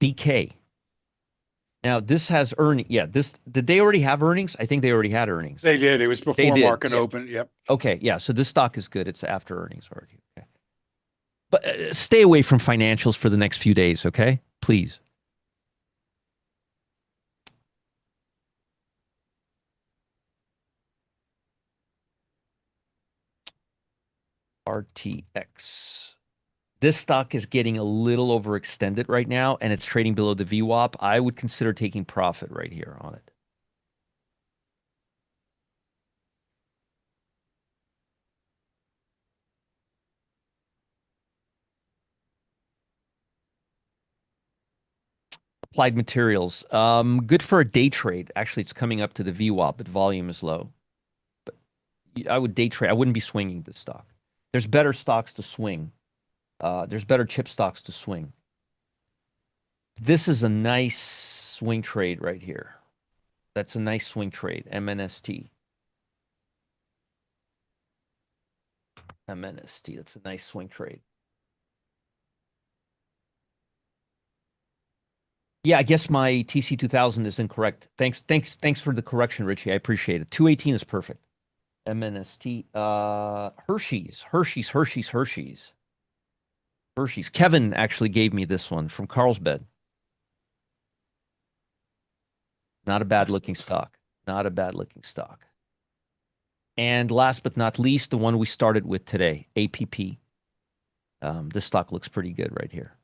BK. Now this has earning. Yeah, did they already have earnings? I think they already had earnings. They did. It was before market yeah. open. Yep. Okay, yeah. So this stock is good. It's after earnings already. Okay. But stay away from financials for the next few days, okay? Please. RTX. This stock is getting a little overextended right now, and it's trading below the VWAP. I would consider taking profit right here on it. Applied Materials. Good for a day trade. Actually, it's coming up to the VWAP, but volume is low. But I would day trade. I wouldn't be swinging this stock. There's better stocks to swing. There's better chip stocks to swing. This is a nice swing trade right here. That's a nice swing trade. MNST. MNST. That's a nice swing trade. Yeah, I guess my TC2000 is incorrect. Thanks for the correction, Richie. I appreciate it. 218 is perfect. MNST. Hershey's. Kevin actually gave me this one from Carlsbad. Not a bad looking stock. Not a bad looking stock. And last but not least, the one we started with today, APP. This stock looks pretty good right here.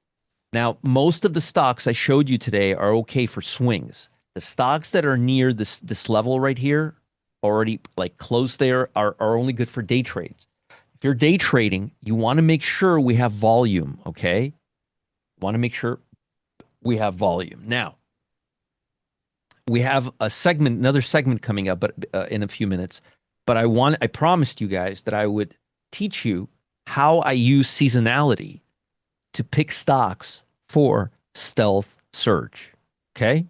Now, most of the stocks I showed you today are okay for swings. The stocks that are near this level right here, already like close there, are only good for day trades. If you're day trading, you want to make sure we have volume, okay? Want to make sure we have volume. Now, we have another segment coming up, but in a few minutes. But I promised you guys that I would teach you how I use seasonality to pick stocks for stealth surge. Okay.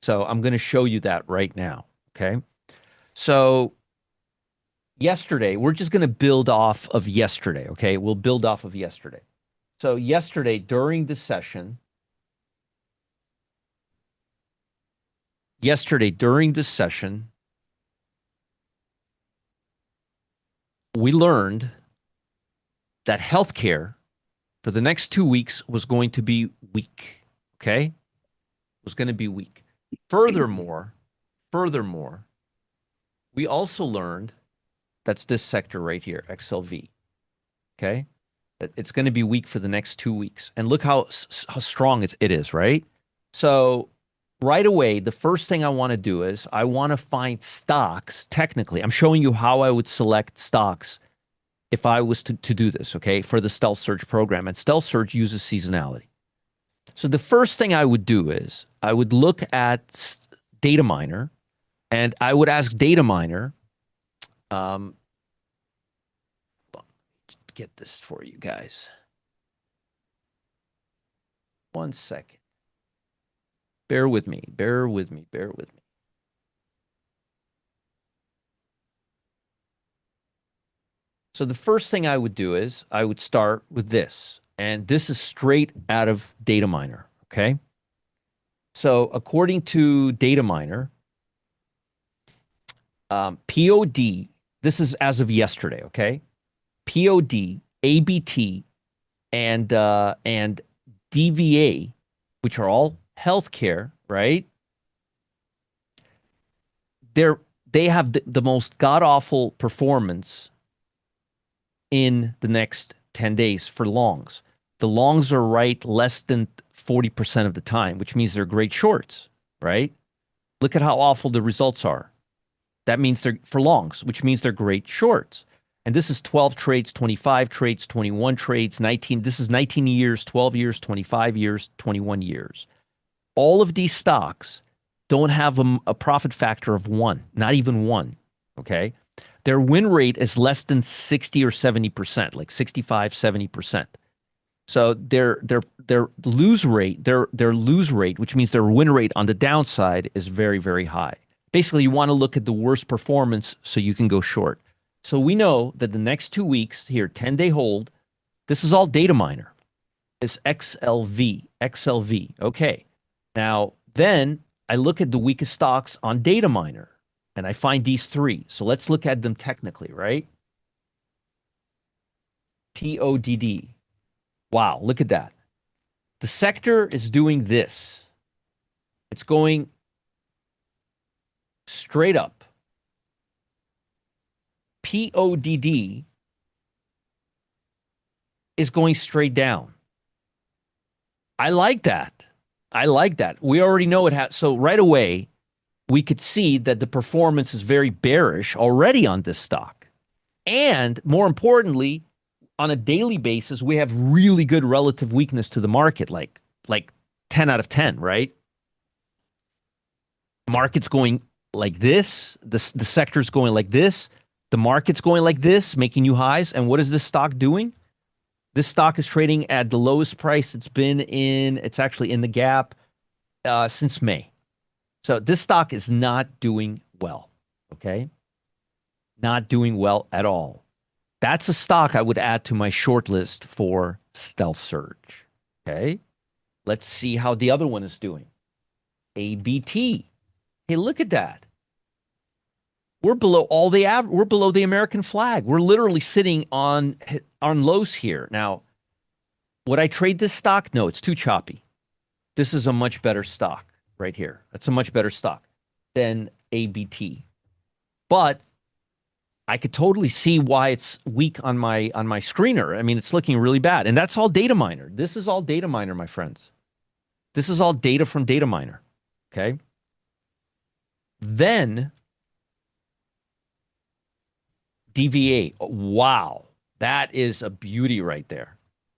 So I'm going to show you that right now. Okay. So yesterday, we're just going to build off of yesterday. Okay. We'll build off of yesterday. So yesterday during the session, we learned that healthcare for the next 2 weeks was going to be weak. Okay? Was going to be weak. Furthermore, we also learned that's this sector right here, XLV. Okay? That it's going to be weak for the next 2 weeks. And look how strong it is, right? So right away, the first thing I want to do is I want to find stocks. Technically, I'm showing you how I would select stocks if I was to do this, okay, for the Stealth Surge program. And Stealth Surge uses seasonality. So the first thing I would do is I would look at Data Miner, and I would ask Data Miner, get this for you guys. 1 second. Bear with me. So the first thing I would do is I would start with this. And this is straight out of Data Miner, okay? So according to Data Miner, POD, this is as of yesterday, okay? POD, ABT, and DVA, which are all healthcare, right? They have the most god-awful performance in the next 10 days for longs. The longs are right less than 40% of the time, which means they're great shorts, right? Look at how awful the results are. That means they're for longs, which means they're great shorts. And this is 12 trades, 25 trades, 21 trades, 19. This is 19 years, 12 years, 25 years, 21 years. All of these stocks don't have a profit factor of 1, not even 1, okay? Their win rate is less than 60 or 70%, like 65, 70%. So their lose rate, which means their win rate on the downside, is very, very high. Basically, you want to look at the worst performance so you can go short. So we know that the next 2 weeks here, 10-day hold, this is all Data Miner. It's XLV. Okay. Now, then I look at the weakest stocks on Data Miner, and I find these 3. So let's look at them technically, right? PODD. Wow, look at that. The sector is doing this. It's going straight up. PODD is going straight down. I like that. We already know it has. So right away, we could see that the performance is very bearish already on this stock. And more importantly, on a daily basis, we have really good relative weakness to the market, like 10 out of 10, right? Market's going like this. The sector's going like this. The market's going like this, making new highs. And what is this stock doing? This stock is trading at the lowest price it's been in. It's actually in the gap since May. So this stock is not doing well, okay? Not doing well at all. That's a stock I would add to my short list for Stealth Surge, okay? Let's see how the other one is doing. ABT. Hey, look at that. We're below we're below the American flag. We're literally sitting on lows here. Now, would I trade this stock? No, it's too choppy. This is a much better stock right here. That's a much better stock than ABT. But I could totally see why it's weak on my screener. I mean, it's looking really bad. And that's all data miner. This is all data miner, my friends. This is all data from data miner. Okay. Then DVA. Wow. That is a beauty right there.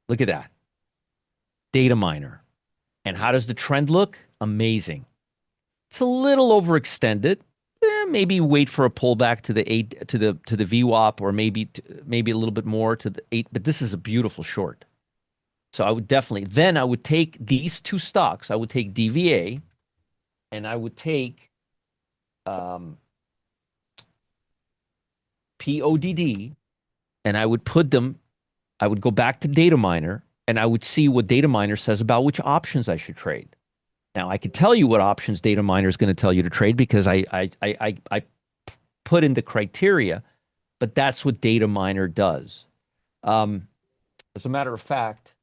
Look at that. Data miner. And how does the trend look? Amazing. It's a little overextended. Maybe wait for a pullback to the 8 to the VWAP, or maybe a little bit more to the 8, but this is a beautiful short. So I would definitely, then I would take these two stocks. I would take DVA and I would take PODD, and I would put them, I would go back to data miner and I would see what data miner says about which options I should trade. Now I could tell you what options data miner is going to tell you to trade because I put in the criteria, but that's what data miner does. As a matter of fact,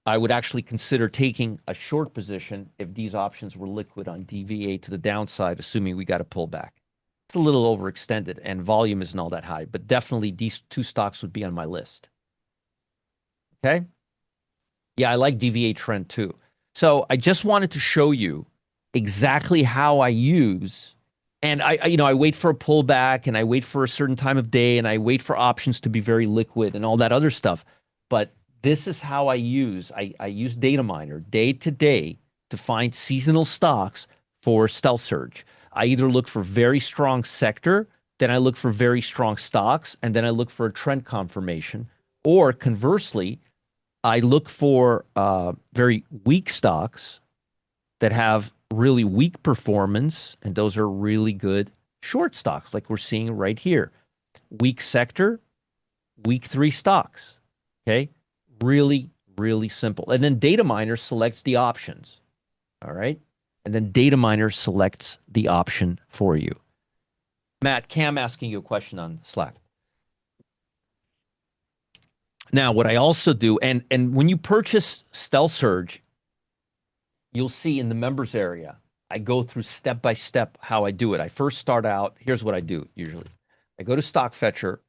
I would actually consider taking a short position if these options were liquid on DVA to the downside, assuming we got a pullback. It's a little overextended and volume isn't all that high, but definitely these two stocks would be on my list. Okay. Yeah, I like DVA trend too. So I just wanted to show you exactly how I use, and I wait for a pullback and I wait for a certain time of day and I wait for options to be very liquid and all that other stuff. But this is how I use. I use data miner day to day to find seasonal stocks for stealth surge. I either look for very strong sector, then I look for very strong stocks, and then I look for a trend confirmation. Or conversely, I look for very weak stocks that have really weak performance, and those are really good short stocks, like we're seeing right here. Weak sector, weak 3 stocks. Okay, really, really simple. And then data miner selects the options. All right, and then data miner selects the option for you. Matt, Cam asking you a question on Slack. Now, what I also do, and when you purchase Stealth Surge, you'll see in the members area, I go through step by step how I do it. I first start out, here's what I do usually. I go to Stock Fetcher,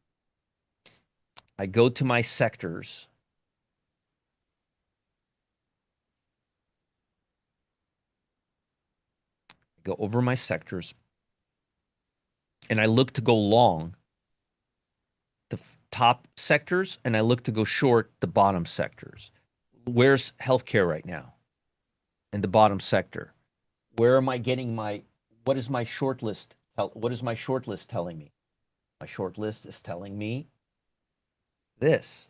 I go to my sectors, I go over my sectors, and I look to go long the top sectors, and I look to go short the bottom sectors. Where's healthcare right now? In the bottom sector. Where am I getting what is my short list? What is my short list telling me? My short list is telling me this.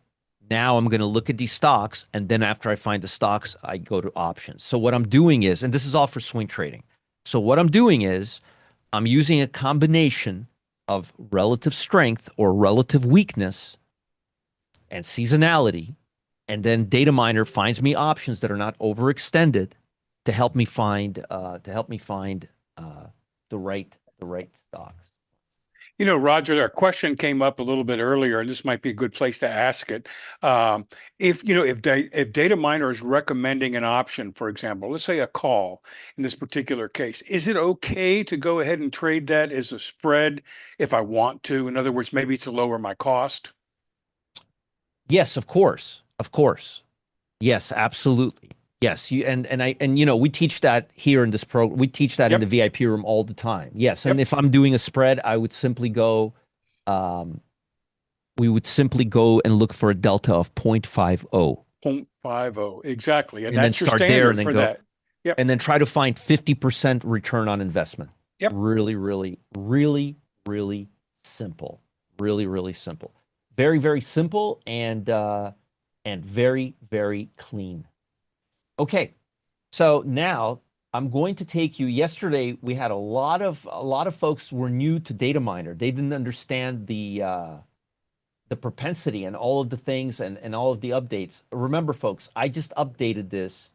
Now I'm going to look at these stocks, and then after I find the stocks, I go to options. So what I'm doing is, and this is all for swing trading. So what I'm doing is I'm using a combination of relative strength or relative weakness and seasonality, and then data miner finds me options that are not overextended to help me find the right stocks. You know, Roger, our question came up a little bit earlier, and this might be a good place to ask it. If data miner is recommending an option, for example, let's say a call in this particular case, is it okay to go ahead and trade that as a spread if I want to? In other words, maybe to lower my cost. Yes, of course, yes, absolutely. Yes, we teach that here in this program. We teach that in the VIP room all the time. Yes, and if I'm doing a spread, I would simply go. We would simply go and look for a delta of 0.50. 0.50, exactly, and then that's your start there standard and then for go. that. Yep. And then try to find 50% return on investment. Yep. Really, really, really, really simple. Really, really simple. Very, very simple and very, very clean. Okay, so now I'm going to take you. Yesterday we had a lot of folks were new to data miner. They didn't understand the propensity and all of the things and all of the updates. Remember, folks, I just updated this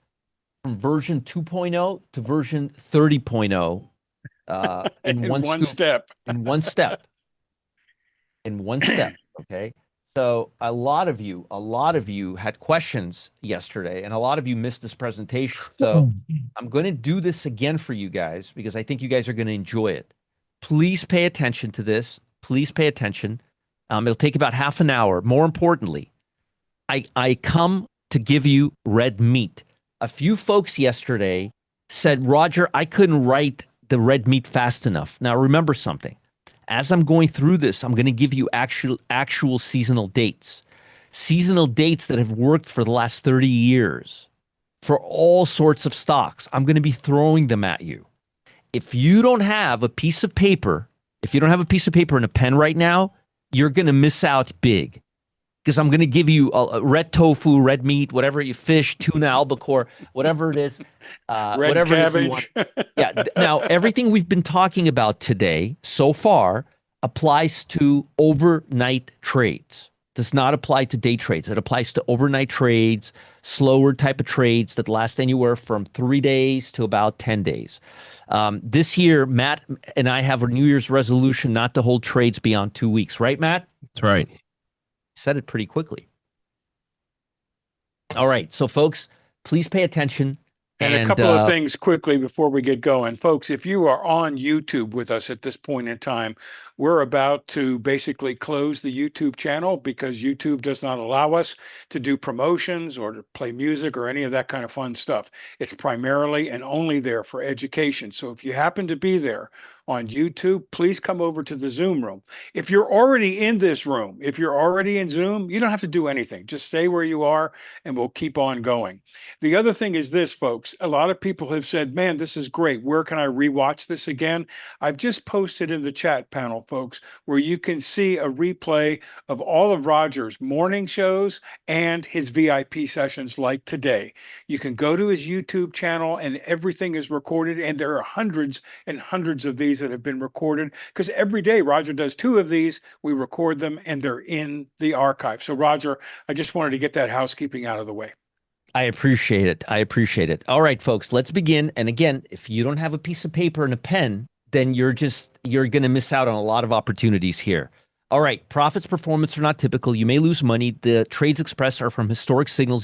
from version 2.0 to version 30.0 in In one one scoop, step. in one step, in one step. Okay. So a lot of you had questions yesterday, and a lot of you missed this presentation. So I'm going to do this again for you guys because I think you guys are going to enjoy it. Please pay attention to this. Please pay attention. It'll take about half an hour. More importantly, I come to give you red meat. A few folks yesterday said, Roger, I couldn't write the red meat fast enough. Now remember something. As I'm going through this, I'm going to give you actual seasonal dates. Seasonal dates that have worked for the last 30 years for all sorts of stocks. I'm going to be throwing them at you. If you don't have a piece of paper, and a pen right now, you're going to miss out big. Because I'm going to give you a red tofu, red meat, whatever you fish, tuna, albacore, whatever it is, Red whatever cabbage. it is you want. Yeah. Now, everything we've been talking about today so far applies to overnight trades. Does not apply to day trades. It applies to overnight trades, slower type of trades that last anywhere from 3 days to about 10 days. This year, Matt and I have a New Year's resolution not to hold trades beyond 2 weeks. Right, Matt? That's right. Said it pretty quickly. All right. So, folks, please pay attention. And a couple of things quickly before we get going. Folks, if you are on YouTube with us at this point in time, we're about to basically close the YouTube channel because YouTube does not allow us to do promotions or to play music or any of that kind of fun stuff. It's primarily and only there for education. So if you happen to be there on YouTube, please come over to the Zoom room. If you're already in this room, if you're already in Zoom, you don't have to do anything. Just stay where you are and we'll keep on going. The other thing is this, folks. A lot of people have said, man, this is great. Where can I rewatch this again? I've just posted in the chat panel, folks, where you can see a replay of all of Roger's morning shows and his VIP sessions like today. You can go to his YouTube channel and everything is recorded. And there are hundreds and hundreds of these that have been recorded because every day Roger does 2 of these. We record them and they're in the archive. So, Roger, I just wanted to get that housekeeping out of the way. I appreciate it. I appreciate it. All right, folks, let's begin. And again, if you don't have a piece of paper and a pen, then you're going to miss out on a lot of opportunities here. All right, profits performance are not typical. You may lose money. The trades expressed are from historic signals